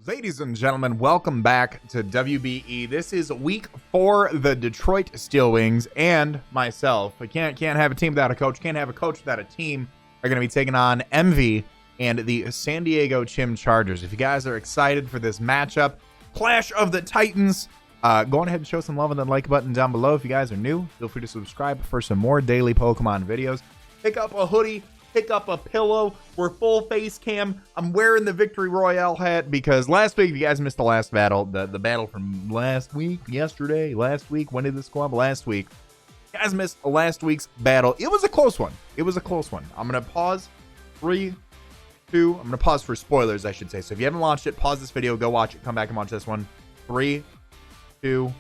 Ladies and gentlemen, welcome back to WBE. This is week 4. The Detroit Steel Wings and myself. I can't have a team without a coach. Can't have a coach without a team. Are going to be taking on Emvee and the San Diego Chim Chargers. If you guys are excited for this matchup, Clash of the Titans, go on ahead and show some love on the like button down below. If you guys are new, feel free to subscribe for some more daily Pokemon videos. Pick up a hoodie. Pick up a pillow. We're full face cam. I'm wearing the Victory Royale hat because last week, if you guys missed the last battle, the battle from last week, last week, when did this go up? Last week. You guys missed last week's battle. It was a close one. I'm going to pause. 3, 2. I'm going to pause for spoilers, I should say. So if you haven't watched it, pause this video, go watch it, come back and watch this one. 3, 2,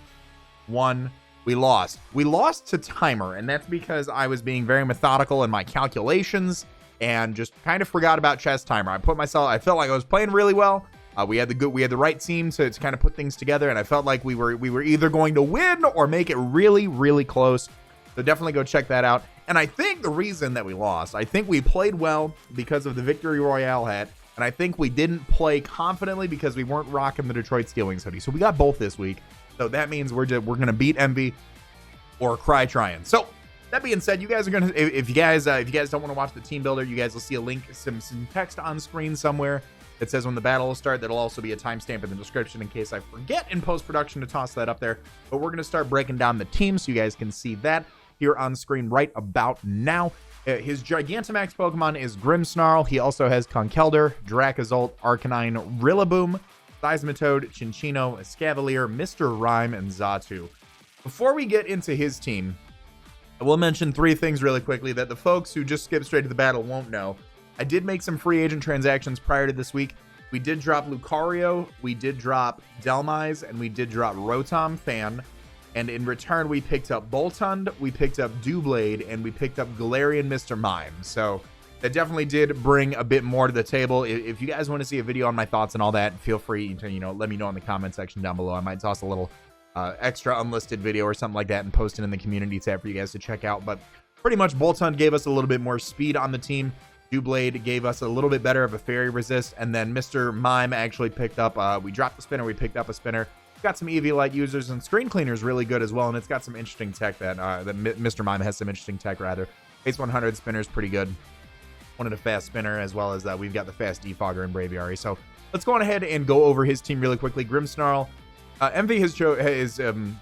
1. We lost to timer, and that's because I was being very methodical in my calculations and just kind of forgot about chess timer. I felt like I was playing really well. We had the right team to kind of put things together, and I felt like we were either going to win or make it really, really close. So definitely go check that out. And I think the reason that we lost, I think we played well because of the Victory Royale hat, and I think we didn't play confidently because we weren't rocking the Detroit Steel Wings hoodie. So we got both this week. So that means we're gonna beat Emvee or cry trying. So that being said, you guys are gonna, if you guys don't want to watch the team builder, you guys will see a link, some text on screen somewhere that says when the battle will start. That'll also be a timestamp in the description in case I forget in post-production to toss that up there. But we're gonna start breaking down the team so you guys can see that here on screen right about now. His Gigantamax Pokemon is Grimmsnarl. He also has Conkeldurr, Dracozolt, Arcanine, Rillaboom, Seismitoad, Chinchino, Escavalier, Mr. Rhyme, and Xatu. Before we get into his team, I will mention 3 things really quickly that the folks who just skip straight to the battle won't know. I did make some free agent transactions prior to this week. We did drop Lucario, we did drop Delmise, and we did drop Rotom Fan. And in return, we picked up Boltund, we picked up Doublade, and we picked up Galarian Mr. Mime. So that definitely did bring a bit more to the table. If you guys want to see a video on my thoughts and all that, feel free to, let me know in the comment section down below. I might toss a little extra unlisted video or something like that and post it in the community tab for you guys to check out. But pretty much Boltund gave us a little bit more speed on the team. Doublade gave us a little bit better of a fairy resist. And then Mr. Mime actually picked up, we dropped the spinner, we picked up a spinner. Got some Eevee-like users, and Screen Cleaner is really good as well. And it's got some interesting tech that Mr. Mime has some interesting tech, rather. Base 100 spinner is pretty good. Wanted a fast spinner, as well as we've got the fast defogger and Braviary. So let's go on ahead and go over his team really quickly. Grimmsnarl, Emvee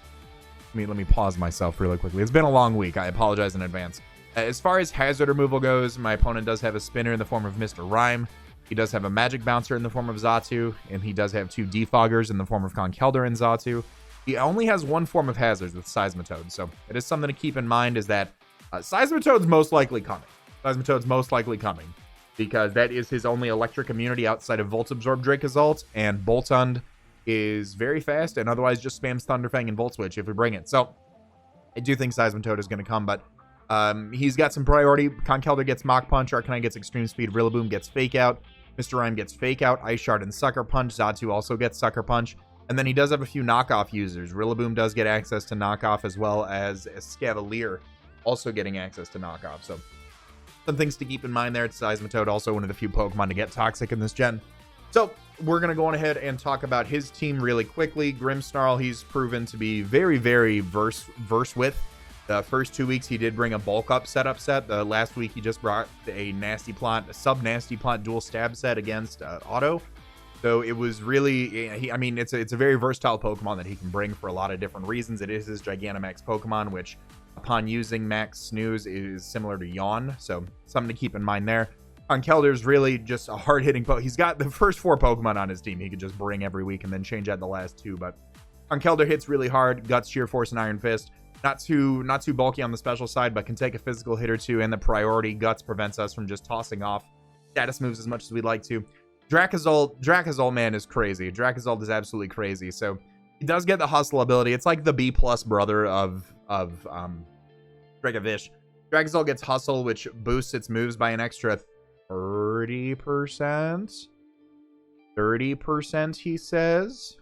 let me pause myself really quickly. It's been a long week. I apologize in advance. As far as hazard removal goes, my opponent does have a spinner in the form of Mr. Rhyme. He does have a magic bouncer in the form of Xatu, and he does have 2 defoggers in the form of Conkeldurr and Xatu. He only has 1 form of hazards with Seismitoad, so it is something to keep in mind is that Seismitoad's most likely coming. Because that is his only electric immunity outside of Volt Absorb Dracozolt, and Boltund is very fast and otherwise just spams Thunderfang and Volt Switch if we bring it. So I do think Seismitoad is going to come, but he's got some priority. Conkeldurr gets Mach Punch, Arcanine gets Extreme Speed, Rillaboom gets Fake Out, Mr. Rhyme gets Fake Out, Ice Shard and Sucker Punch, Xatu also gets Sucker Punch, and then he does have a few knockoff users. Rillaboom does get access to knockoff, as well as Escavalier also getting access to knockoff. So some things to keep in mind there. It's Seismitoad, also one of the few Pokemon to get toxic in this gen. So we're going to go on ahead and talk about his team really quickly. Grimmsnarl, he's proven to be very, very verse with. The first 2 weeks, he did bring a bulk up setup set. The last week, he just brought a sub-nasty plot dual stab set against Auto. So it was really, it's a very versatile Pokemon that he can bring for a lot of different reasons. It is his Gigantamax Pokemon, which upon using Max Snooze is similar to Yawn. So something to keep in mind there. Conkeldurr is really just a hard-hitting Pokemon. He's got the first 4 Pokemon on his team he could just bring every week and then change out the last 2. But Conkeldurr hits really hard. Guts, Sheer Force, and Iron Fist. Not too bulky on the special side, but can take a physical hit or 2, and the priority Guts prevents us from just tossing off status moves as much as we'd like to. Dracozolt, man, is crazy. Dracozolt is absolutely crazy. So he does get the hustle ability. It's like the B+ brother of Dracovish. Dracozolt gets hustle, which boosts its moves by an extra 30%. 30%, he says.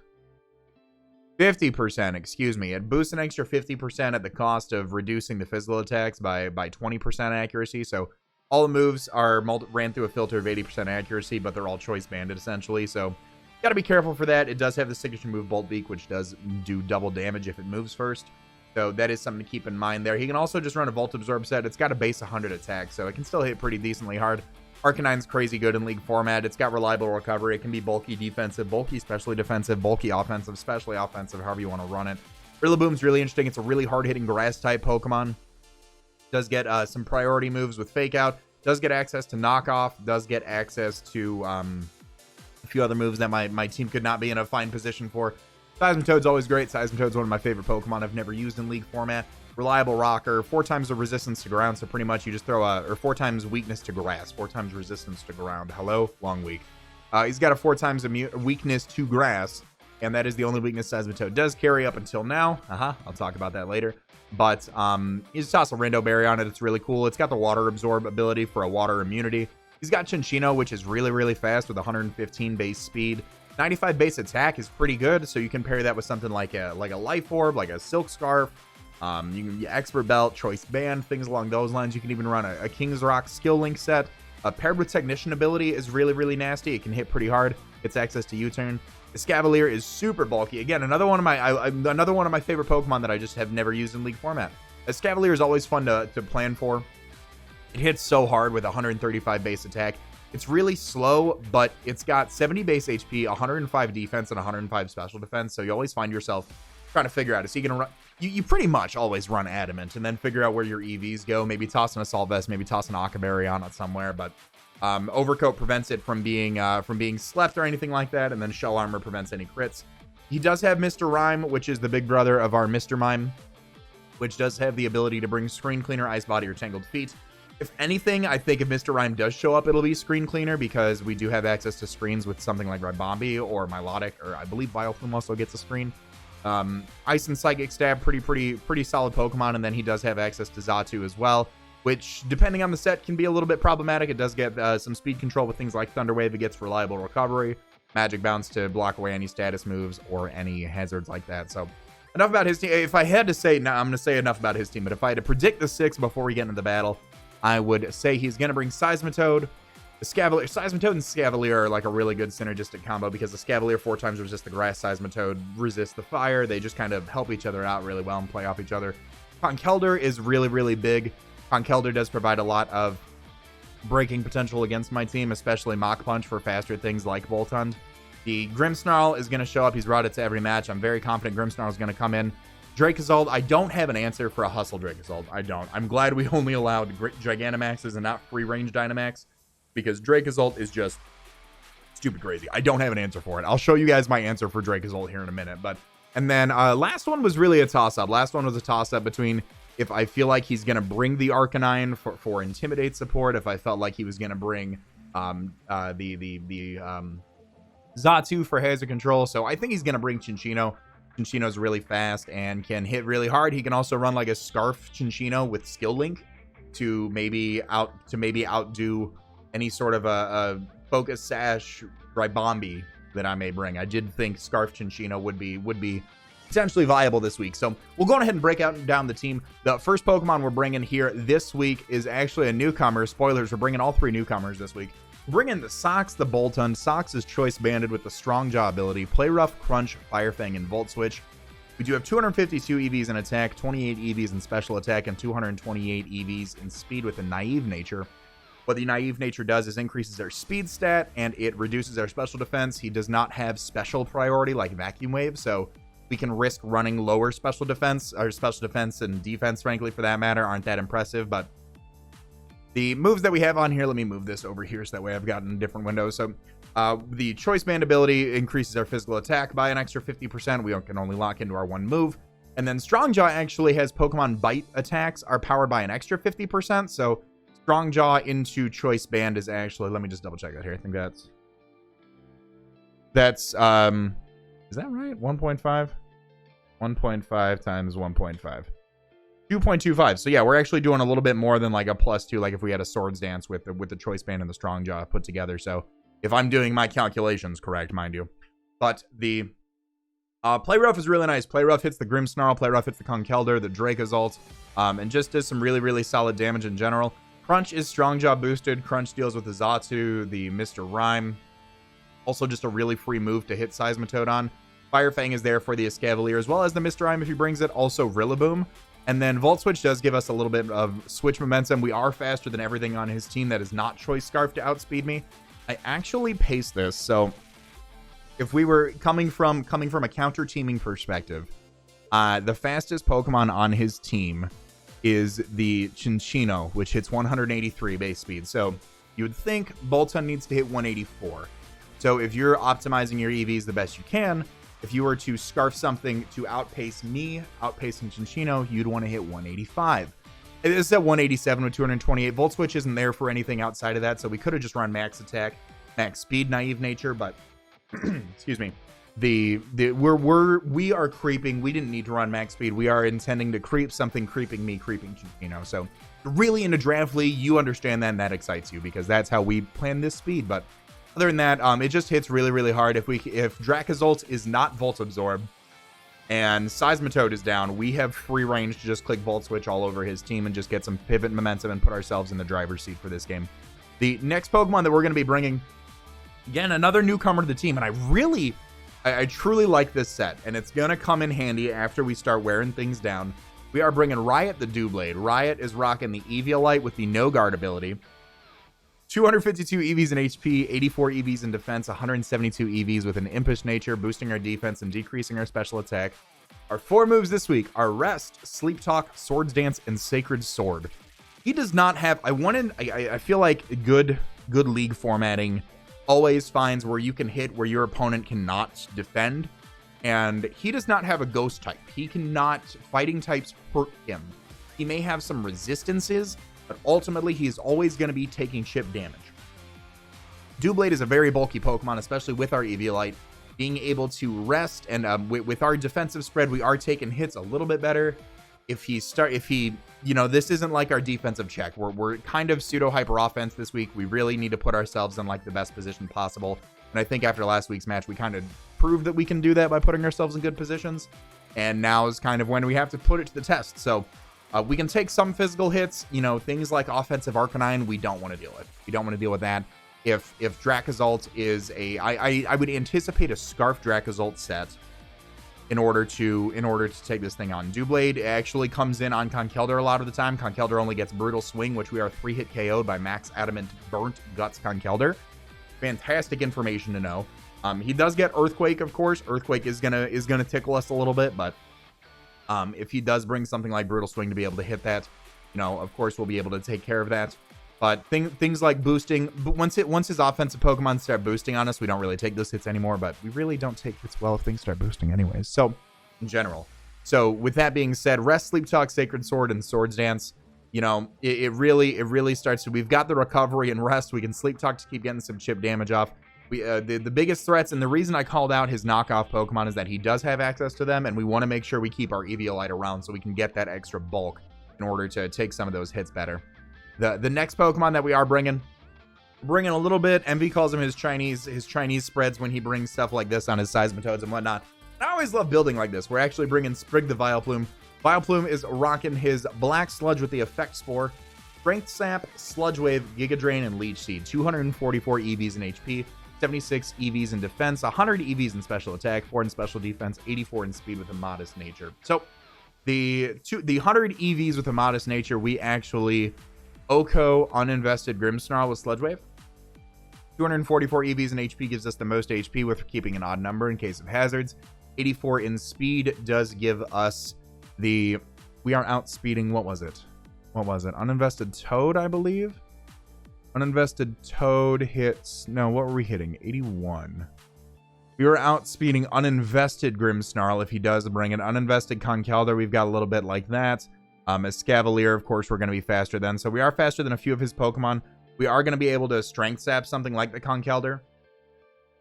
50%, excuse me. It boosts an extra 50% at the cost of reducing the physical attacks by 20% accuracy. So all the moves are ran through a filter of 80% accuracy, but they're all choice banded essentially. So Got to be careful for that. It does have the signature move Bolt Beak, which does do double damage if it moves first. So that is something to keep in mind there. He can also just run a Volt Absorb set. It's got a base 100 attack, so it can still hit pretty decently hard. Arcanine's crazy good in League format. It's got reliable recovery. It can be bulky defensive, bulky specially defensive, bulky offensive, specially offensive, however you want to run it. Rillaboom's really interesting. It's a really hard-hitting grass-type Pokemon. Does get some priority moves with Fake Out. Does get access to Knockoff. Does get access to a few other moves that my team could not be in a fine position for. Seismitoad's always great. Seismitoad's one of my favorite Pokemon I've never used in League format. Reliable rocker, 4 times the resistance to ground, so pretty much you just throw or 4 times weakness to grass, 4 times resistance to ground. Hello, long week. He's got a 4 times weakness to grass, and that is the only weakness Seismitoad does carry up until now. I'll talk about that later. But you just toss a Rando Berry on it. It's really cool. It's got the water absorb ability for a water immunity. He's got Chinchino, which is really, really fast with 115 base speed. 95 base attack is pretty good, so you can pair that with something like a Life Orb, like a Silk Scarf. You can Expert Belt, Choice Band, things along those lines. You can even run a King's Rock Skill Link set. Paired with Technician ability is really, really nasty. It can hit pretty hard. Gets access to U-Turn. Escavalier is super bulky. Again, another one of my favorite Pokemon that I just have never used in League format. Escavalier is always fun to plan for. It hits so hard with 135 base attack. It's really slow, but it's got 70 base HP, 105 defense, and 105 special defense. So you always find yourself trying to figure out, is he going to run? You pretty much always run Adamant and then figure out where your EVs go. Maybe toss an Assault Vest, maybe toss an Akaberry on it somewhere. But Overcoat prevents it from being slept or anything like that. And then Shell Armor prevents any crits. He does have Mr. Rhyme, which is the big brother of our Mr. Mime, which does have the ability to bring Screen Cleaner, Ice Body, or Tangled Feet. If anything, I think if Mr. Rhyme does show up, it'll be Screen Cleaner, because we do have access to screens with something like Ribombee or Milotic, or I believe Vileplume also gets a screen. Ice and Psychic Stab, pretty solid Pokemon, and then he does have access to Xatu as well, which, depending on the set, can be a little bit problematic. It does get some speed control with things like Thunder Wave. It gets reliable recovery, Magic Bounce to block away any status moves or any hazards like that. So enough about his team. If I had to say, now I'm going to say enough about his team, but if I had to predict the 6 before we get into the battle, I would say he's going to bring Seismitoad. Seismitoad and Escavalier are like a really good synergistic combo, because the Escavalier 4 times resist the grass, Seismitoad resists the fire. They just kind of help each other out really well and play off each other. Conkeldurr is really, really big. Conkeldurr does provide a lot of breaking potential against my team, especially Mach Punch for faster things like Voltund. The Grimmsnarl is going to show up. He's routed to every match. I'm very confident Grimmsnarl is going to come in. Dracozold, I don't have an answer for a Hustle Dracozold. I don't. I'm glad we only allowed Gigantamaxes and not free-range Dynamax, because Dracozold is just stupid crazy. I don't have an answer for it. I'll show you guys my answer for Dracozold here in a minute. And then last one was really a toss-up. Last one was a toss-up between if I feel like he's going to bring the Arcanine for Intimidate support, if I felt like he was going to bring Xatu for Hazard Control. So I think he's going to bring Chinchino. Chinchino's really fast and can hit really hard. He can also run like a Scarf Chinchino with Skill Link to maybe outdo any sort of a Focus Sash Ribombee that I may bring. I did think Scarf Chinchino would be potentially viable this week. So we'll go ahead and break down the team. The first Pokemon we're bringing here this week is actually a newcomer. Spoilers, we're bringing all 3 newcomers this week. Bring in the Sox, the Boltund. Sox is Choice Banded with the Strong Jaw ability, Play Rough, Crunch, Fire Fang, and Volt Switch. We do have 252 EVs in attack, 28 EVs in special attack, and 228 EVs in speed with a Naive Nature. What the Naive Nature does is increases our speed stat, and it reduces our special defense. He does not have special priority like Vacuum Wave, so we can risk running lower special defense. Our special defense and defense, frankly, for that matter, aren't that impressive, but the moves that we have on here, let me move this over here so that way I've gotten different windows. So the Choice Band ability increases our physical attack by an extra 50%. We can only lock into our 1 move. And then Strongjaw actually has Pokemon Bite attacks are powered by an extra 50%. So Strongjaw into Choice Band is actually, let me just double check that here. I think that's is that right? 1.5? 1.5 times 1.5. 2.25. So yeah, we're actually doing a little bit more than like a +2, like if we had a Swords Dance with the Choice Band and the Strongjaw put together. So if I'm doing my calculations correct, mind you. But the Play Rough is really nice. Play Rough hits the Grimmsnarl, Play Rough hits the Conkeldurr, the Dracozolt, and just does some really, really solid damage in general. Crunch is Strongjaw boosted. Crunch deals with the Xatu, the Mr. Rhyme. Also just a really free move to hit Seismitoad on. Fire Fang is there for the Escavalier, as well as the Mr. Mime if he brings it. Also Rillaboom. And then Volt Switch does give us a little bit of switch momentum. We are faster than everything on his team that is not Choice Scarf to outspeed me. I actually paced this, so if we were coming from a counter teaming perspective, the fastest Pokemon on his team is the Chinchino, which hits 183 base speed. So you would think Boltund needs to hit 184. So if you're optimizing your EVs the best you can, if you were to scarf something to outpace me, outpacing Chinchino, you'd want to hit 185. It is at 187 with 228. Volt Switch isn't there for anything outside of that, so we could have just run max attack, max speed, naive nature, but excuse me. We are creeping. We didn't need to run max speed. We are intending to creep something, creeping me, creeping Chinchino. So really into Draft League, you understand that, and that excites you because that's how we plan this speed. But other than that, it just hits really, really hard. If Dracozolt is not Volt Absorb and Seismitoad is down, we have free range to just click Volt Switch all over his team and just get some pivot momentum and put ourselves in the driver's seat for this game. The next Pokemon that we're going to be bringing, again, another newcomer to the team, and I truly like this set, and it's going to come in handy after we start wearing things down. We are bringing Riot the Doublade. Riot is rocking the Eviolite with the No Guard ability. 252 EVs in HP, 84 EVs in defense, 172 EVs with an impish nature, boosting our defense and decreasing our special attack. Our 4 moves this week are Rest, Sleep Talk, Swords Dance, and Sacred Sword. He does not have... I feel like good league formatting always finds where you can hit where your opponent cannot defend, and he does not have a Ghost type. He cannot... Fighting types hurt him. He may have some resistances, but ultimately he's always going to be taking chip damage. Doublade is a very bulky Pokemon, especially with our Eviolite. Being able to rest, and with our defensive spread, we are taking hits a little bit better. If he, this isn't like our defensive check. We're kind of pseudo hyper offense this week. We really need to put ourselves in like the best position possible. And I think after last week's match, we kind of proved that we can do that by putting ourselves in good positions. And now is kind of when we have to put it to the test. So we can take some physical hits, things like offensive Arcanine, we don't want to deal with. We don't want to deal with that. If Dracozolt is I would anticipate a Scarf Dracozolt set in order to take this thing on. Doublade actually comes in on Conkeldurr a lot of the time. Conkeldurr only gets Brutal Swing, which we are 3-hit KO'd by Max Adamant Burnt Guts Conkeldurr. Fantastic information to know. He does get Earthquake, of course. Earthquake is gonna tickle us a little bit, but if he does bring something like Brutal Swing to be able to hit that, of course we'll be able to take care of that. But things like boosting, but once his offensive Pokemon start boosting on us, we don't really take those hits anymore, but we really don't take hits well if things start boosting anyways. So in general. So with that being said, Rest, Sleep Talk, Sacred Sword, and Swords Dance, it really starts to, we've got the recovery and rest. We can Sleep Talk to keep getting some chip damage off. The biggest threats, and the reason I called out his knockoff Pokemon is that he does have access to them, and we want to make sure we keep our Eviolite around so we can get that extra bulk in order to take some of those hits better. The next Pokemon that we are bringing a little bit, Emvee calls him his Chinese spreads when he brings stuff like this on his Seismitoads and whatnot. I always love building like this. We're actually bringing Sprig the Vileplume. Vileplume is rocking his Black Sludge with the Effect Spore, Strength Sap, Sludge Wave, Giga Drain, and Leech Seed. 244 EVs in HP, 76 EVs in defense, 100 EVs in special attack, 4 in special defense, 84 in speed with a modest nature. So the 100 EVs with a modest nature, we actually Oko uninvested Grimmsnarl with Sludge Wave. 244 EVs in HP gives us the most HP with keeping an odd number in case of hazards. 84 in speed does give us we are outspeeding, what was it? Uninvested Toad, I believe. Uninvested Toad hits, no, what were we hitting? 81. We were outspeeding uninvested Grimmsnarl if he does bring an uninvested Conkeldurr. We've got a little bit like that. Escavalier, of course, we're going to be faster than. So we are faster than a few of his Pokemon. We are going to be able to Strength Sap something like the Conkeldurr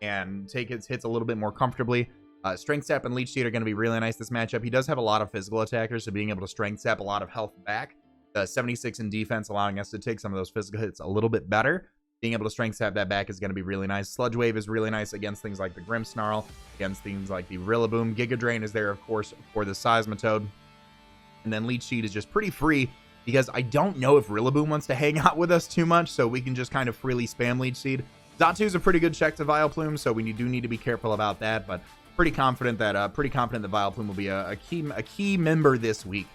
and take his hits a little bit more comfortably. Strength Sap and Leech Seed are going to be really nice this matchup. He does have a lot of physical attackers, so being able to Strength Sap a lot of health back. 76 in defense, allowing us to take some of those physical hits a little bit better. Being able to Strength Sap that back is going to be really nice. Sludge Wave is really nice against things like the Grimmsnarl, against things like the Rillaboom. Giga Drain is there, of course, for the Seismitoad. And then Leech Seed is just pretty free because I don't know if Rillaboom wants to hang out with us too much, so we can just kind of freely spam Leech Seed. Zatu is a pretty good check to Vileplume, so we do need to be careful about that, but pretty confident that Vileplume will be a key member this week.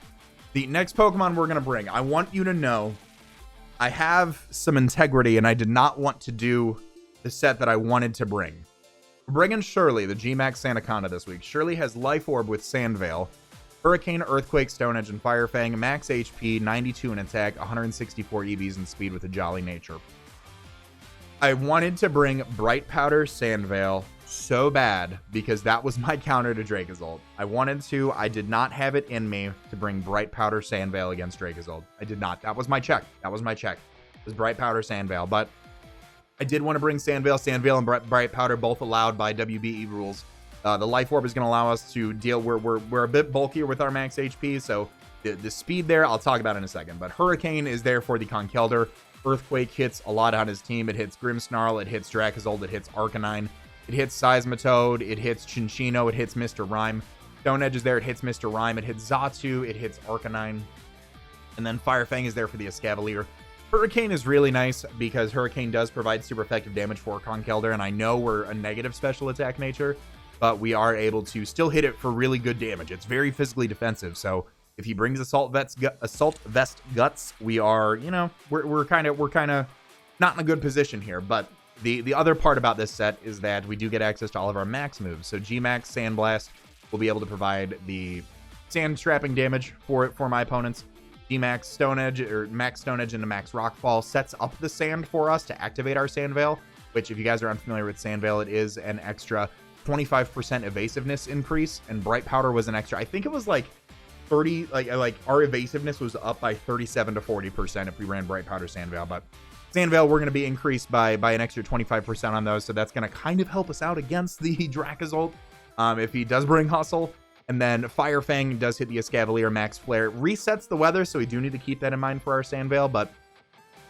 The next Pokemon we're going to bring, I want you to know I have some integrity, and I did not want to do the set that I wanted to bring. We're bringing Shirley, the G-Max Sandaconda this week. Shirley has Life Orb with Sandveil, Hurricane, Earthquake, Stone Edge, and Fire Fang, max HP, 92 in attack, 164 EVs in speed with a Jolly Nature. I wanted to bring Bright Powder Sandveil so bad because that was my counter to Dracozolt. I did not have it in me to bring Bright Powder Sandveil against Dracozolt. I did not. That was my check. It was Bright Powder Sandveil, but I did want to bring Sandveil. Sandveil and Bright Powder both allowed by WBE rules. The Life Orb is going to allow us to deal. We're a bit bulkier with our max HP, so the speed there I'll talk about in a second. But Hurricane is there for the Conkeldurr. Earthquake hits a lot on his team. It hits Grimmsnarl, it hits Dracozolt, it hits Arcanine, it hits Seismitoad, it hits Chinchino, it hits Mr. Rhyme. Stone Edge is there, it hits Mr. Rhyme, it hits Zatu, it hits Arcanine. And then Fire Fang is there for the Escavalier. Hurricane is really nice because Hurricane does provide super effective damage for Conkeldurr, and I know we're a negative special attack nature, but we are able to still hit it for really good damage. It's very physically defensive, so if he brings Assault Vest Guts, we are, you know, we're kind of not in a good position here. But the other part about this set is that we do get access to all of our max moves. So G-Max Sandblast will be able to provide the sand trapping damage for my opponents. G-Max Stone Edge, or Max Stone Edge into Max Rockfall, sets up the sand for us to activate our Sandveil, which if you guys are unfamiliar with Sandveil, it is an extra 25% evasiveness increase, and Bright Powder was an extra, I think it was like 30, like our evasiveness was up by 37 to 40% if we ran Bright Powder Sandveil, but Sandveil we're going to be increased by an extra 25% on those, so that's going to kind of help us out against the Dracozolt if he does bring Hustle. And then Fire Fang does hit the Escavalier max flare, resets the weather, so we do need to keep that in mind for our Sandveil. But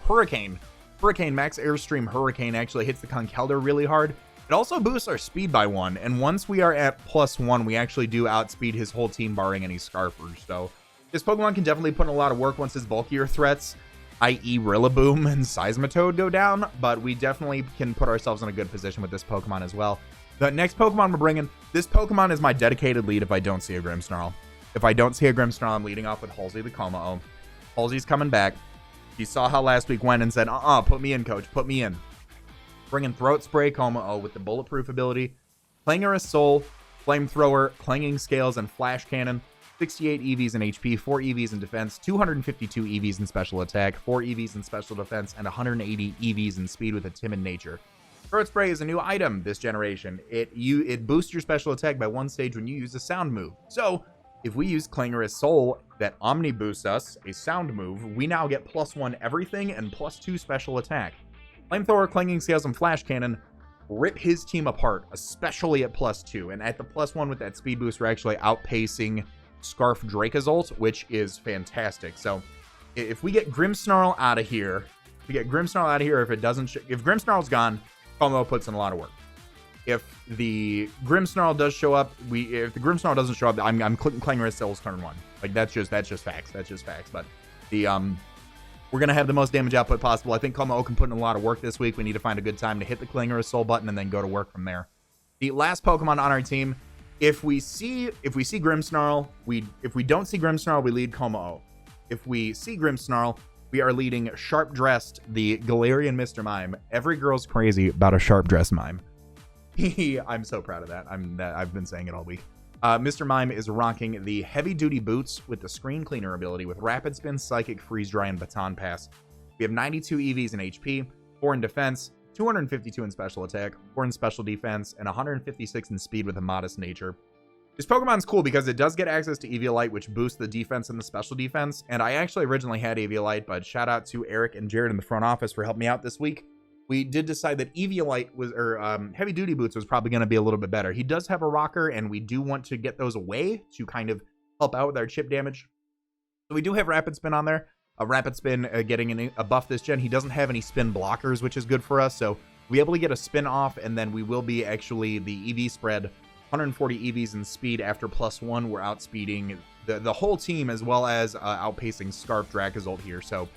Hurricane max Airstream Hurricane actually hits the Conkeldurr really hard. It also boosts our speed by 1, and once we are at +1, we actually do outspeed his whole team, barring any Scarfers. So this Pokemon can definitely put in a lot of work once his bulkier threats, i.e. Rillaboom and Seismitoad, go down, but we definitely can put ourselves in a good position with this Pokemon as well. The next Pokemon we're bringing, this Pokemon is my dedicated lead if I don't see a Grimmsnarl. If I don't see a Grimmsnarl, I'm leading off with Halsey the Kommo-o. Halsey's coming back. You saw how last week went and said, put me in, coach, put me in. Bringing Throat Spray Kommo-o with the bulletproof ability, Clangorous Soul, Flamethrower, Clanging Scales, and Flash Cannon. 68 EVs in HP, 4 EVs in defense, 252 EVs in special attack, 4 EVs in special defense, and 180 EVs in speed with a timid nature. Throat Spray is a new item this generation. It boosts your special attack by 1 stage when you use a sound move. So if we use Clangorous Soul that Omni boosts us, a sound move, we now get +1 everything and +2 special attack. Flamethrower, Clanging Scales, and Flash Cannon rip his team apart, especially at +2. And at the +1 with that speed boost, we're actually outpacing Scarf Dracozolt, which is fantastic. So if we get Grimmsnarl out of here, if Grimmsnarl's gone, Kommo puts in a lot of work. If the Grimmsnarl does show up, if the Grimmsnarl doesn't show up, I'm clicking Clangorous Soul's turn 1. Like that's just facts. But the we're gonna have the most damage output possible. I think Kommo can put in a lot of work this week. We need to find a good time to hit the Clangorous Soul button and then go to work from there. The last Pokemon on our team, if we see Grimmsnarl, if we don't see Grimmsnarl, we lead Kommo-o. If we see Grimmsnarl, we are leading Sharp Dressed, the Galarian Mr. Mime. Every girl's crazy about a Sharp Dressed Mime. I'm so proud of that. I've been saying it all week. Mr. Mime is rocking the Heavy Duty Boots with the Screen Cleaner ability with Rapid Spin, Psychic, Freeze Dry, and Baton Pass. We have 92 EVs in HP, 4 in defense, 252 in special attack, 4 in special defense, and 156 in speed with a modest nature. This Pokemon's cool because it does get access to Eviolite, which boosts the defense and the special defense. And I actually originally had Eviolite, but shout out to Eric and Jared in the front office for helping me out this week. We did decide that Eviolite was, Heavy Duty Boots was probably going to be a little bit better. He does have a rocker, and we do want to get those away to kind of help out with our chip damage. So we do have Rapid Spin on there. Rapid Spin getting a buff this gen. He doesn't have any spin blockers, which is good for us. So we'll be able to get a spin off, and then we will be actually the EV spread. 140 EVs in speed after +1. We're outspeeding the whole team as well as outpacing Scarf Dracozolt here. So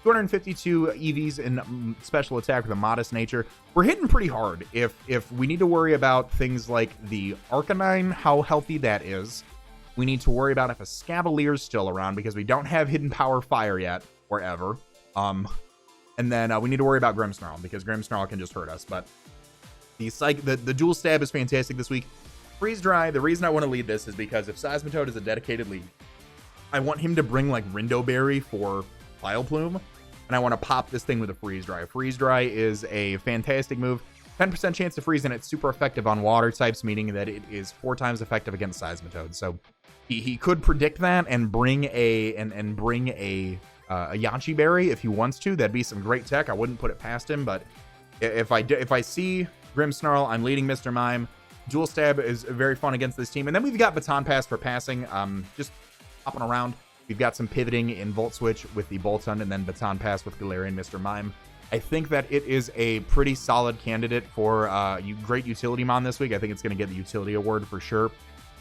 252 EVs in special attack with a modest nature. We're hitting pretty hard. If we need to worry about things like the Arcanine, how healthy that is. We need to worry about if a Scavalier's still around because we don't have Hidden Power Fire yet or ever. And then we need to worry about Grimmsnarl because Grimmsnarl can just hurt us. But the dual stab is fantastic this week. Freeze Dry, the reason I want to lead this is because if Seismitoad is a dedicated lead, I want him to bring like Rindoberry for Vileplume, and I want to pop this thing with a Freeze Dry. Freeze Dry is a fantastic move. 10% chance to freeze, and it's super effective on water types, meaning that it is 4 times effective against Seismitoad. So he could predict that and bring a Yachi Berry if he wants to. That'd be some great tech. I wouldn't put it past him, but if I see Grimmsnarl, I'm leading Mr. Mime. Dual Stab is very fun against this team, and then we've got Baton Pass for passing. Just hopping around. We've got some pivoting in Volt Switch with the Boltund, and then Baton Pass with Galarian Mr. Mime. I think that it is a pretty solid candidate for great utility mon this week. I think it's going to get the utility award for sure.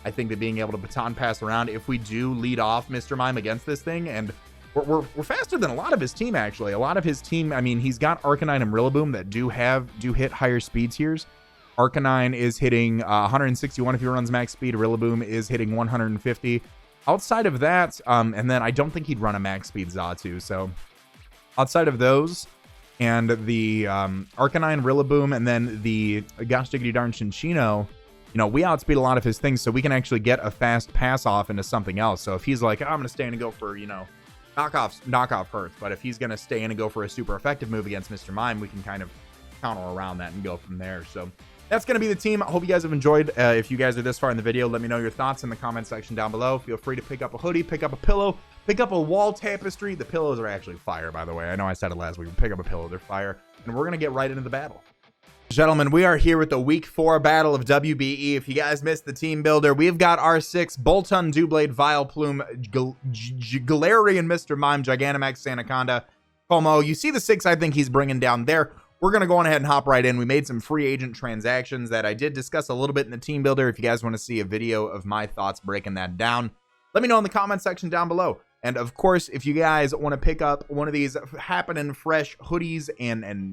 I think that being able to Baton Pass around, if we do lead off Mr. Mime against this thing, and we're faster than a lot of his team, actually. A lot of his team, I mean, he's got Arcanine and Rillaboom that do hit higher speed tiers. Arcanine is hitting 161 if he runs max speed. Rillaboom is hitting 150. Outside of that, and then I don't think he'd run a max speed Xatu. So outside of those and the Arcanine, Rillaboom, and then the gosh diggity darn Cinccino, you know, we outspeed a lot of his things, so we can actually get a fast pass off into something else. So if he's like, oh, I'm going to stay in and go for, you know, knockoff hurts, but if he's going to stay in and go for a super effective move against Mr. Mime, we can kind of counter around that and go from there. So that's going to be the team. I hope you guys have enjoyed. If you guys are this far in the video, let me know your thoughts in the comment section down below. Feel free to pick up a hoodie, pick up a pillow, pick up a wall tapestry. The pillows are actually fire, by the way. I know I said it last week. Pick up a pillow. They're fire. And we're going to get right into the battle. Gentlemen, we are here with the Week 4 battle of WBE. If you guys missed the team builder, we've got our 6, Boltund, Doublade, Vileplume, Galarian, Mr. Mime, Gigantamax, Sandaconda, Como. You see the 6 I think he's bringing down there. We're going to go on ahead and hop right in. We made some free agent transactions that I did discuss a little bit in the team builder. If you guys want to see a video of my thoughts breaking that down, let me know in the comment section down below. And of course, if you guys want to pick up one of these happening fresh hoodies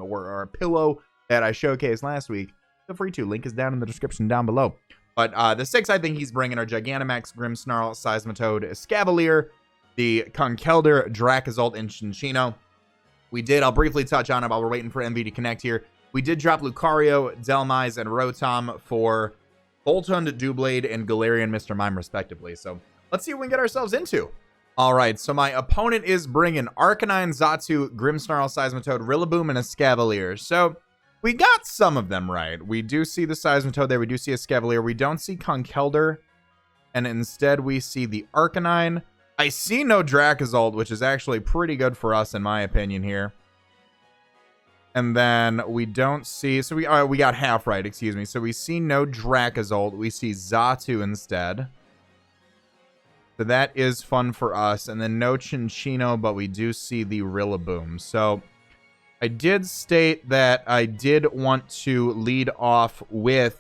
or a pillow that I showcased last week, feel free to. Link is down in the description down below. But the 6 I think he's bringing are Gigantamax, Grimmsnarl, Seismitoad, Escavalier, the Conkeldurr, Dracozolt, and Cinccino. I'll briefly touch on it while we're waiting for Emvee to connect here. We did drop Lucario, Delmise, and Rotom for Boltund, Doublade, and Galarian Mr. Mime, respectively. So let's see what we can get ourselves into. All right, so my opponent is bringing Arcanine, Xatu, Grimmsnarl, Seismitoad, Rillaboom, and Escavalier. So we got some of them right. We do see the Seismitoad there. We do see Escavalier. We don't see Conkeldurr, and instead we see the Arcanine. I see no Dracozolt, which is actually pretty good for us, in my opinion, here. And then we don't see... So we got half right, excuse me. So we see no Dracozolt. We see Xatu instead. So that is fun for us. And then no Cinccino, but we do see the Rillaboom. So I did state that I did want to lead off with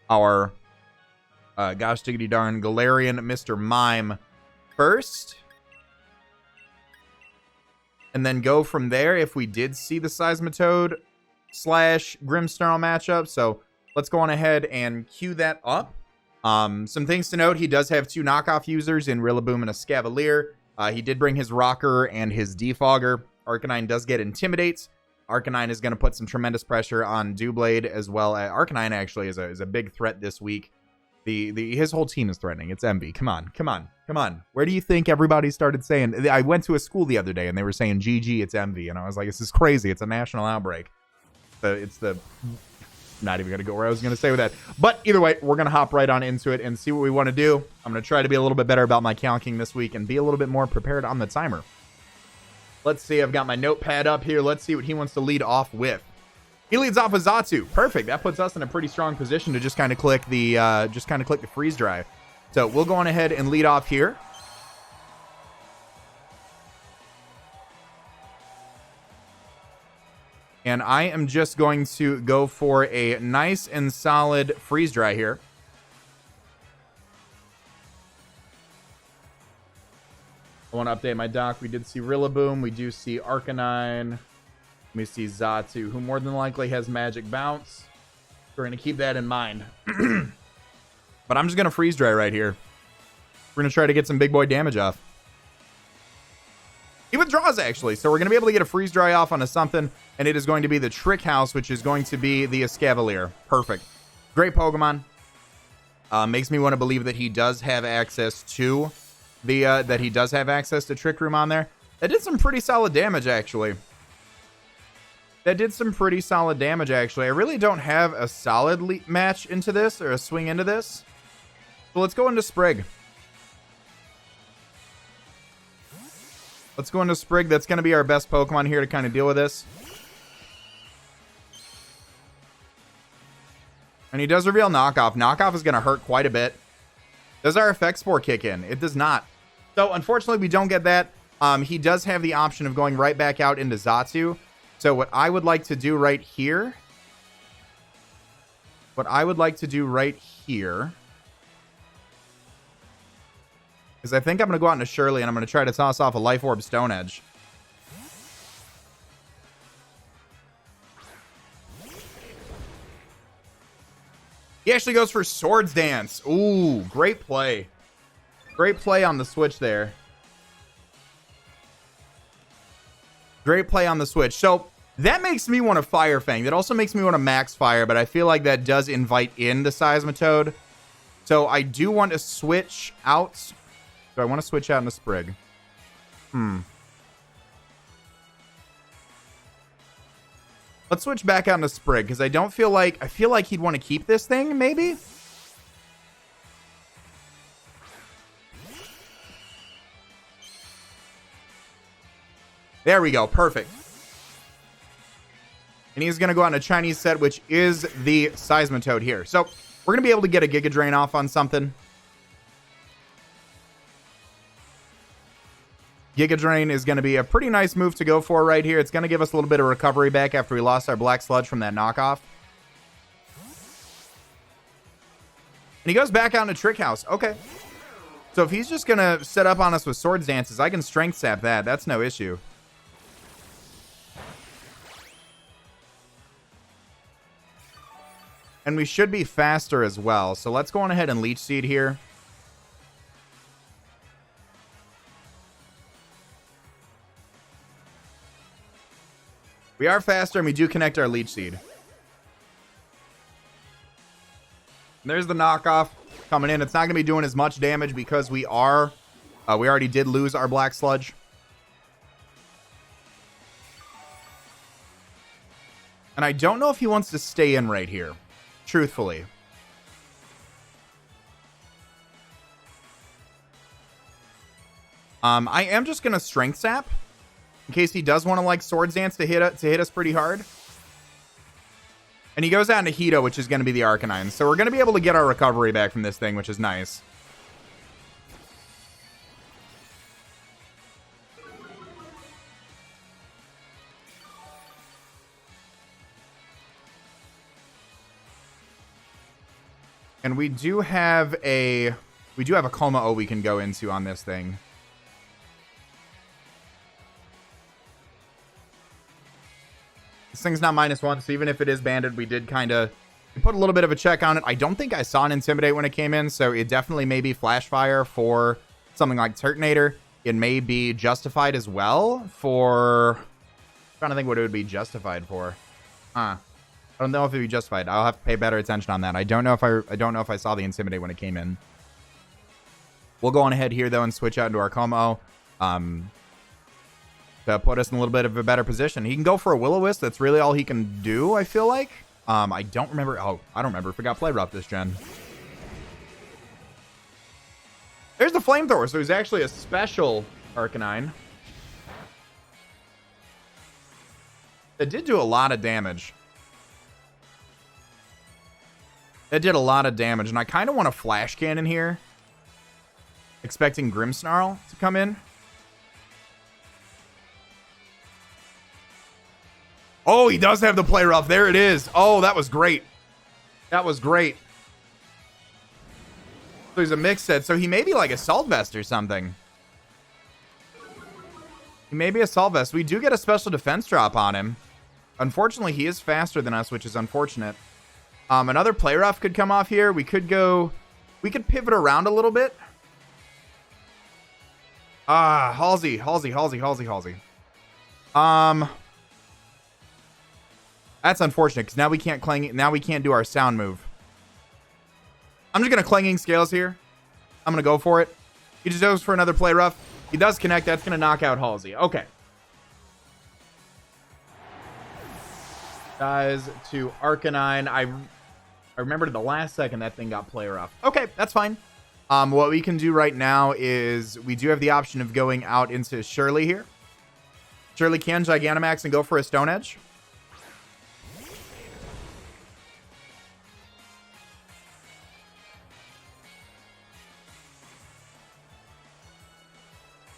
our... gosh diggity darn Galarian Mr. Mime first, and then go from there if we did see the Seismitoad / Grimmsnarl matchup. So let's go on ahead and cue that up. Some things to note: he does have 2 knockoff users in Rillaboom and Escavalier. He did bring his Rocker and his Defogger. Arcanine does get Intimidate. Arcanine is going to put some tremendous pressure on Doublade, as well as Arcanine actually is a big threat this week. His whole team is threatening. It's Emvee. Come on. Where do you think everybody started saying? I went to a school the other day and they were saying GG, it's Emvee, and I was like, this is crazy. It's a national outbreak. Not even gonna go where I was gonna say with that. But either way, we're gonna hop right on into it and see what we want to do. I'm gonna try to be a little bit better about my calcing this week and be a little bit more prepared on the timer. Let's see. I've got my notepad up here. Let's see what he wants to lead off with. He leads off with Xatu. Perfect. That puts us in a pretty strong position to just kind of click the freeze dry. So we'll go on ahead and lead off here. And I am just going to go for a nice and solid freeze dry here. want to update my doc. We did see Rillaboom. We do see Arcanine. We see Xatu, who more than likely has Magic Bounce. We're going to keep that in mind. But I'm just going to freeze dry right here. We're going to try to get some big boy damage off. He withdraws, actually. So we're going to be able to get a freeze dry off onto something. And it is going to be the Trick House, which is going to be the Escavalier. Perfect. Great Pokemon. Makes me want to believe that he does have access to the Trick Room on there. That did some pretty solid damage, actually. I really don't have a solid match into this, or a swing into this. So let's go into Sprig. Let's go into Sprig. That's going to be our best Pokemon here to kind of deal with this. And he does reveal Knockoff. Knockoff is going to hurt quite a bit. Does our Effect Spore kick in? It does not. So, unfortunately, we don't get that. He does have the option of going right back out into Xatu. So, what I would like to do right here... is I think I'm going to go out into Shirley, and I'm going to try to toss off a Life Orb Stone Edge. He actually goes for Swords Dance. Ooh, great play. Great play on the switch there. Great play on the switch. So that makes me want to Fire Fang. That also makes me want to Max Fire, but I feel like that does invite in the Seismitoad. So I do want to switch out. So I want to switch out into Sprig. Let's switch back out into Sprig, because I feel like he'd want to keep this thing, maybe? There we go. Perfect. And he's going to go on a Chinese set, which is the Seismitoad here. So we're going to be able to get a Giga Drain off on something. Giga Drain is going to be a pretty nice move to go for right here. It's going to give us a little bit of recovery back after we lost our Black Sludge from that knockoff. And he goes back out into Trick House. Okay. So if he's just going to set up on us with Swords Dances, I can Strength Sap that. That's no issue. And we should be faster as well. So let's go on ahead and Leech Seed here. We are faster, and we do connect our Leech Seed. There's the knockoff coming in. It's not going to be doing as much damage because we already did lose our Black Sludge. And I don't know if he wants to stay in right here, truthfully. I am just going to Strength Sap. In case he does want to like Swords Dance to hit us pretty hard. And he goes out into Hito, which is going to be the Arcanine. So we're going to be able to get our recovery back from this thing, which is nice. And we do have a Coma-O we can go into on this thing. This thing's not -1, so even if it is banded, we did kind of put a little bit of a check on it. I don't think I saw an Intimidate when it came in, so it definitely may be Flash Fire for something like Turtonator. It may be justified as well for... I'm trying to think what it would be justified for. I don't know if it would be justified. I'll have to pay better attention on that. I don't know if I saw the Intimidate when it came in. We'll go on ahead here, though, and switch out into our Como. To put us in a little bit of a better position. He can go for a Will-O-Wisp. That's really all he can do, I feel like. I don't remember. Oh, I don't remember if we got Play Rough this gen. There's the Flamethrower. So he's actually a special Arcanine. That did do a lot of damage. That did a lot of damage. And I kind of want a Flash Cannon here. Expecting Grimmsnarl to come in. Oh, he does have the Play Rough. There it is. Oh, that was great. That was great. So he's a mixed set. So he may be like Assault Vest or something. He may be a Assault Vest. We do get a special defense drop on him. Unfortunately, he is faster than us, which is unfortunate. Another Play Rough could come off here. We could pivot around a little bit. Halsey. That's unfortunate because now we can't clang. Now we can't do our sound move. I'm just gonna clanging scales here. I'm gonna go for it. He just goes for another Play Rough. He does connect. That's gonna knock out Halsey. Okay. Dies to Arcanine. I remembered the last second that thing got Play Rough. Okay, that's fine. What we can do right now is we do have the option of going out into Shirley here. Shirley can Gigantamax and go for a Stone Edge.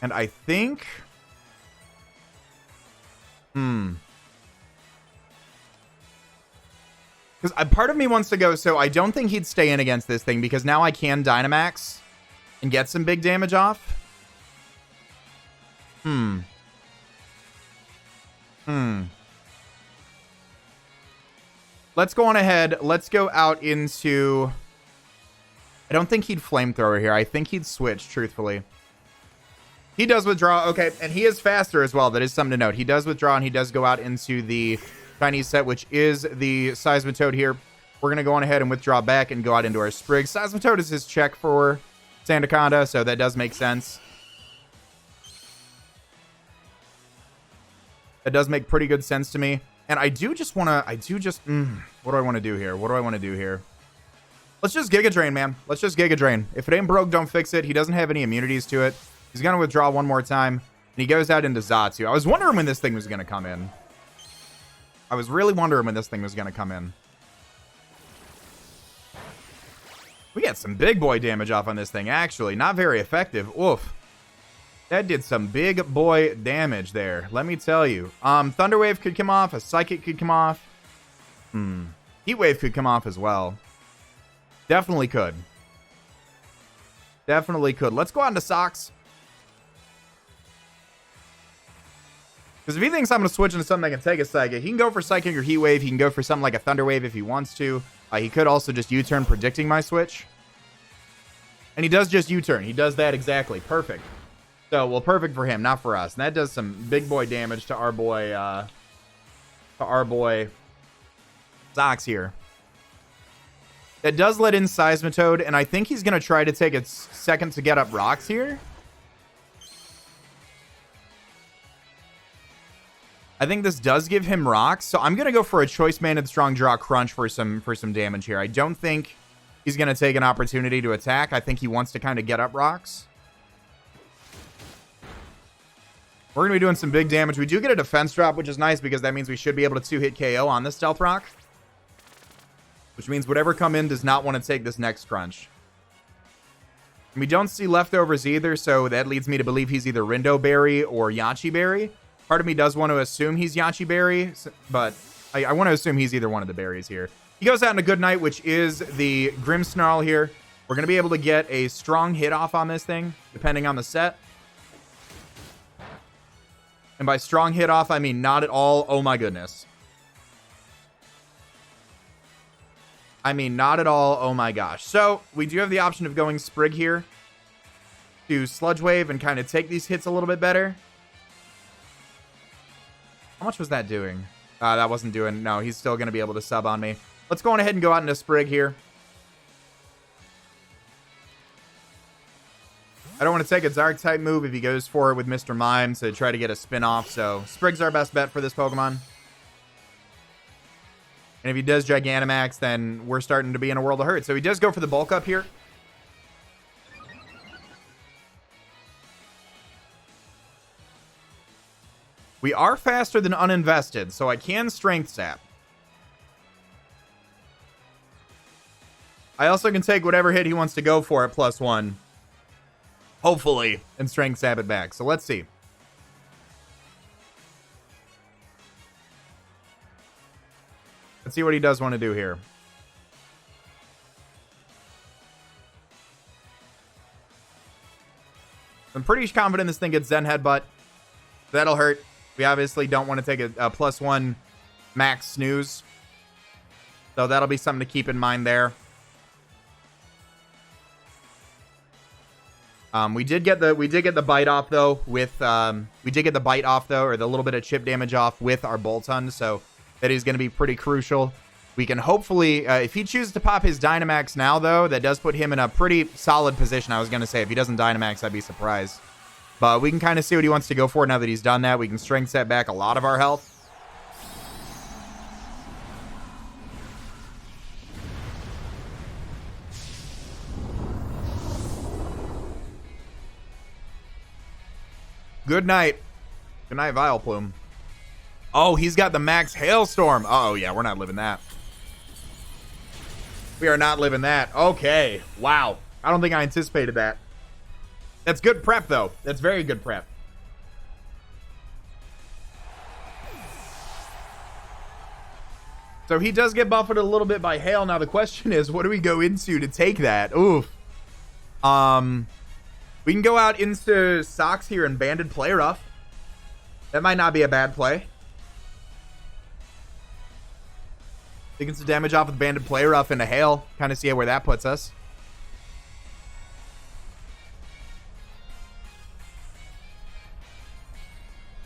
And I think... Because part of me wants to go, so I don't think he'd stay in against this thing, because now I can Dynamax and get some big damage off. Let's go on ahead. Let's go out into... I don't think he'd Flamethrower here. I think he'd switch, truthfully. He does withdraw. Okay, and he is faster as well. That is something to note. He does withdraw, and he does go out into the Chinese set, which is the Seismitoad here. We're going to go on ahead and withdraw back and go out into our Sprig. Seismitoad is his check for Sandaconda, so that does make sense. That does make pretty good sense to me. And I do just want to... what do I want to do here? Let's just Giga Drain, man. Let's just Giga Drain. If it ain't broke, don't fix it. He doesn't have any immunities to it. He's going to withdraw one more time. And he goes out into Zatu. I was wondering when this thing was going to come in. I was really wondering when this thing was going to come in. We got some big boy damage off on this thing, actually. Not very effective. Oof. That did some big boy damage there. Let me tell you. Thunder Wave could come off. A Psychic could come off. Heat Wave could come off as well. Definitely could. Definitely could. Let's go on to Socks. Because if he thinks I'm going to switch into something that can take a Psychic, he can go for Psychic or Heat Wave. He can go for something like a Thunder Wave if he wants to. He could also just U-turn predicting my switch. And he does just U-turn. He does that exactly. Perfect. So, well, perfect for him, not for us. And that does some big boy damage to our boy, Zox here. That does let in Seismitoad, and I think he's going to try to take a second to get up rocks here. I think this does give him rocks, so I'm going to go for a Choice Banded Strong Draw Crunch for some damage here. I don't think he's going to take an opportunity to attack. I think he wants to kind of get up rocks. We're going to be doing some big damage. We do get a defense drop, which is nice because that means we should be able to 2-hit KO on this Stealth Rock. Which means whatever come in does not want to take this next crunch. And we don't see leftovers either, so that leads me to believe he's either Rindo Berry or Yachi Berry. Part of me does want to assume he's Yachi Berry, but I want to assume he's either one of the berries here. He goes out in a Good Night, which is the Grimmsnarl here. We're going to be able to get a strong hit off on this thing, depending on the set. And by strong hit off, I mean not at all. Oh my goodness. I mean not at all. Oh my gosh. So we do have the option of going Sprig here to Sludge Wave and kind of take these hits a little bit better. How much was that doing? That wasn't doing... No, he's still going to be able to sub on me. Let's go on ahead and go out into Sprig here. I don't want to take a Dark type move if he goes for it with Mr. Mime to try to get a spin off. So Sprig's our best bet for this Pokemon. And if he does Gigantamax, then we're starting to be in a world of hurt. So he does go for the bulk up here. We are faster than uninvested, so I can Strength Sap. I also can take whatever hit he wants to go for at +1. Hopefully, and Strength Sap it back. So let's see. Let's see what he does want to do here. I'm pretty confident this thing gets Zen Headbutt. That'll hurt. We obviously don't want to take a +1 max snooze. So that'll be something to keep in mind there. We did get the bite off though with we did get the bite off though, or the little bit of chip damage off with our Bolton, so that is going to be pretty crucial. We can hopefully, if he chooses to pop his Dynamax now though, that does put him in a pretty solid position. I was going to say, if he doesn't Dynamax, I'd be surprised. But we can kind of see what he wants to go for now that he's done that. We can strength set back a lot of our health. Good night. Good night, Vileplume. Oh, he's got the max Hailstorm. Oh, yeah, we're not living that. We are not living that. Okay. Wow. I don't think I anticipated that. That's good prep, though. That's very good prep. So he does get buffeted a little bit by Hail. Now the question is, what do we go into to take that? Oof. We can go out into Socks here and Banded Play Rough. That might not be a bad play. Taking some damage off with Banded Play Rough into Hail. Kind of see where that puts us.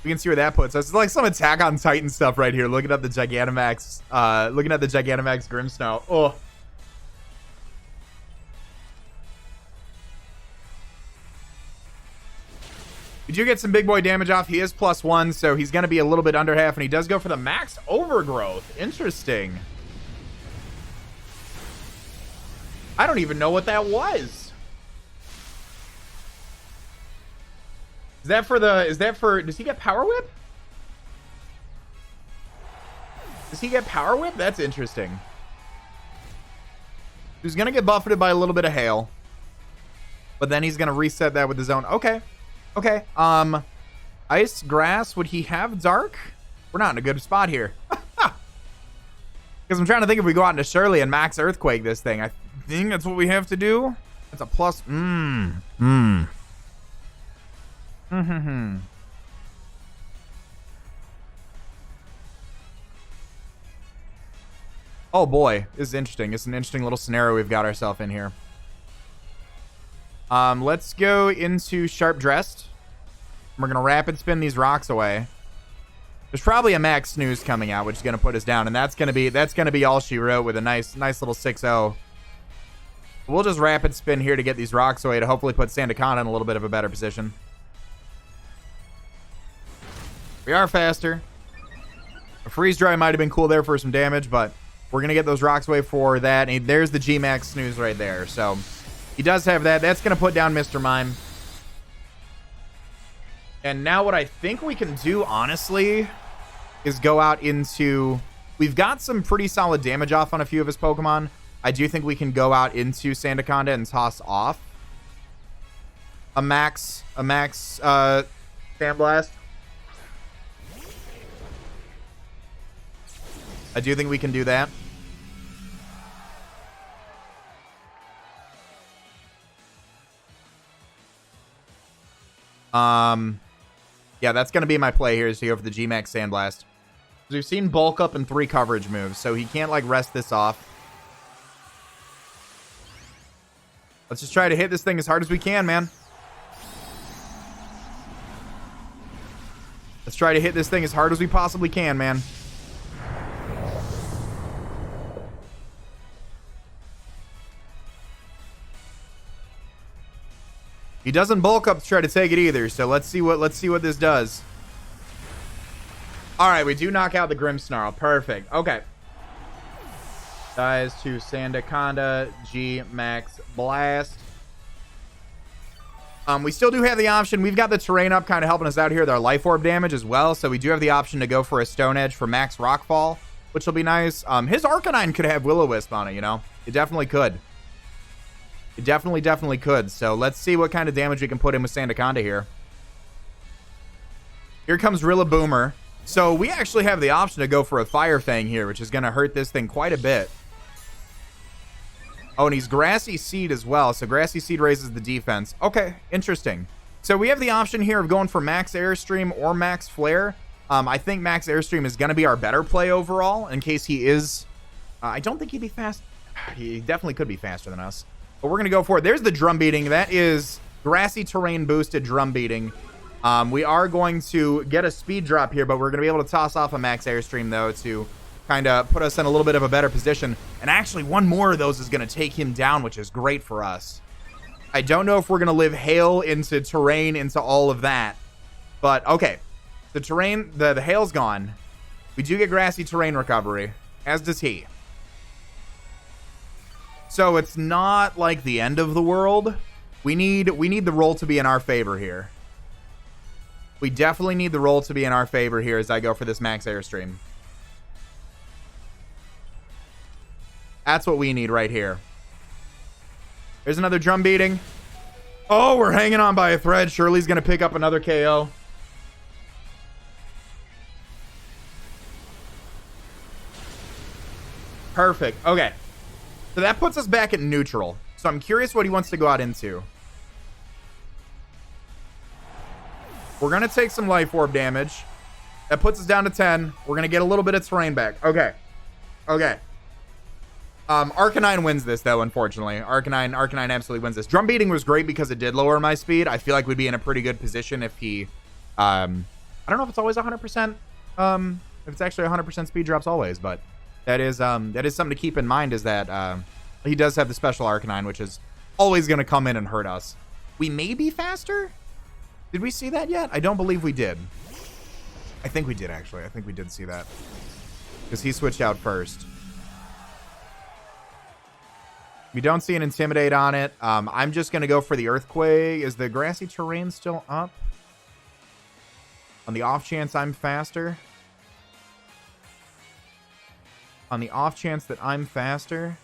We can see where that puts us. It's like some Attack on Titan stuff right here. Looking at the Gigantamax. Looking at the Gigantamax Grimmsnow. Oh. We do get some big boy damage off. He is +1, so he's going to be a little bit under half, and he does go for the max Overgrowth. Interesting. I don't even know what that was. Is that for does he get Power Whip? Does he get Power Whip? That's interesting. He's going to get buffeted by a little bit of Hail, but then he's going to reset that with his own. Okay. Okay, Ice, Grass, would he have Dark? We're not in a good spot here. Because I'm trying to think if we go out into Shirley and max Earthquake this thing. I think that's what we have to do. That's a plus. Oh boy, this is interesting. It's an interesting little scenario we've got ourselves in here. Let's go into Sharp Dressed. We're gonna rapid spin these rocks away. There's probably a max snooze coming out, which is gonna put us down, and that's gonna be all she wrote with a nice little 6-0. We'll just rapid spin here to get these rocks away to hopefully put Sandaconda in a little bit of a better position. We are faster. A freeze dry might have been cool there for some damage, but we're gonna get those rocks away for that. And there's the G-Max snooze right there. So he does have that. That's going to put down Mr. Mime. And now what I think we can do, honestly, is go out into... We've got some pretty solid damage off on a few of his Pokemon. I do think we can go out into Sandaconda and toss off a max Sandblast. I do think we can do that. Yeah, that's going to be my play here, is to go for the G-Max Sandblast. We've seen Bulk Up and 3 coverage moves, so he can't, like, rest this off. Let's just try to hit this thing as hard as we can, man. Let's try to hit this thing as hard as we possibly can, man. He doesn't bulk up to try to take it either, so let's see what this does. All right, we do knock out the Grimmsnarl. Perfect. Okay. Dies to Sandaconda, G-Max Blast. We still do have the option. We've got the terrain up kind of helping us out here with our Life Orb damage as well, so we do have the option to go for a Stone Edge for max Rockfall, which will be nice. His Arcanine could have Will-O-Wisp on it, you know? It definitely could. It definitely could. So let's see what kind of damage we can put in with Sandaconda here. Here comes Rillaboomer. So we actually have the option to go for a Fire Fang here, which is going to hurt this thing quite a bit. Oh, and he's Grassy Seed as well. So Grassy Seed raises the defense. Okay, interesting. So we have the option here of going for max airstream or max flare. I think max airstream is going to be our better play overall in case he is. I don't think he'd be fast. He definitely could be faster than us. But we're going to go for it. There's the drum beating. That is grassy terrain boosted drum beating. We are going to get a speed drop here, but we're going to be able to toss off a max airstream, though, to kind of put us in a little bit of a better position. And actually, one more of those is going to take him down, which is great for us. I don't know if we're going to live hail into terrain, into all of that. But, okay. The terrain, the hail's gone. We do get grassy terrain recovery, as does he. So it's not like the end of the world. We need the roll to be in our favor here. We definitely need the roll to be in our favor here as I go for this max airstream. That's what we need right here. There's another drum beating. Oh, we're hanging on by a thread. Shirley's going to pick up another KO. Perfect. Okay. So that puts us back at neutral. So I'm curious what he wants to go out into. We're going to take some life orb damage. That puts us down to 10. We're going to get a little bit of terrain back. Okay. Okay. Arcanine wins this, though, unfortunately. Arcanine absolutely wins this. Drum beating was great because it did lower my speed. I feel like we'd be in a pretty good position if he... I don't know if it's always 100%. If it's actually 100% speed drops always, but that is something to keep in mind, is that he does have the special Arcanine, which is always going to come in and hurt us. We may be faster? Did we see that yet? I don't believe we did. I think we did, actually. I think we did see that. Because he switched out first. We don't see an Intimidate on it. I'm just going to go for the Earthquake. Is the grassy terrain still up? On the off chance I'm faster. On the off chance that I'm faster.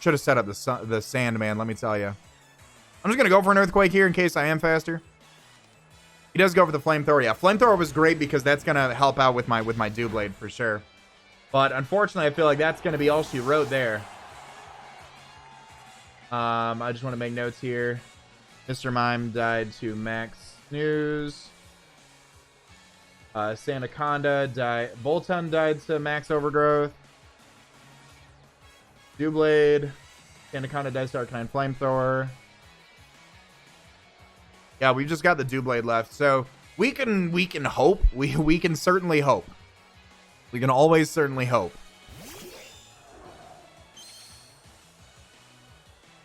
Should have set up the Sandman, let me tell you. I'm just going to go for an Earthquake here in case I am faster. He does go for the Flamethrower. Yeah, Flamethrower was great because that's going to help out with my Doublade for sure. But unfortunately, I feel like that's going to be all she wrote there. I just want to make notes here. Mr. Mime died to Max Snooze. Sandaconda died. Bolton died to Max Overgrowth. Doublade. Sandaconda dies to Arcanine Flamethrower. Yeah, we've just got the Doublade left. So we can hope. We can certainly hope. We can always certainly hope.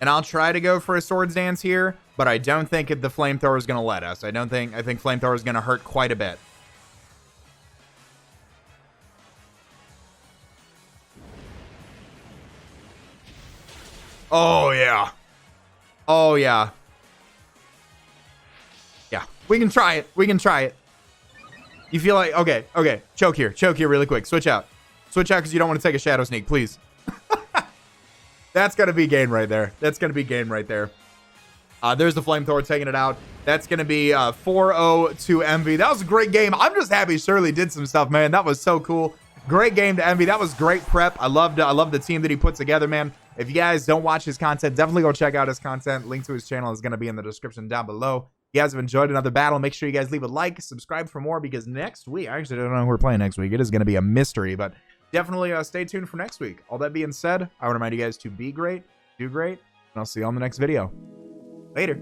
And I'll try to go for a Swords Dance here, but I don't think the Flamethrower is going to let us. I think Flamethrower is going to hurt quite a bit. Oh, yeah. Oh, yeah. Yeah, we can try it. We can try it. You feel like, okay, choke here really quick. Switch out because you don't want to take a Shadow Sneak, please. That's gonna be gain right there. There's the Flamethrower taking it out. That's gonna be 4-0 to Emvee. That was a great game. I'm just happy Shirley did some stuff, man. That was so cool. Great game to Emvee. That was great prep. I love the team that he put together, man. If you guys don't watch his content, definitely go check out his content. Link to his channel is gonna be in the description down below. If you guys have enjoyed another battle, make sure you guys leave a like, subscribe for more, because next week, I actually don't know who we're playing next week. It is going to be a mystery, but definitely stay tuned for next week. All that being said, I want to remind you guys to be great, do great, and I'll see you on the next video. Later.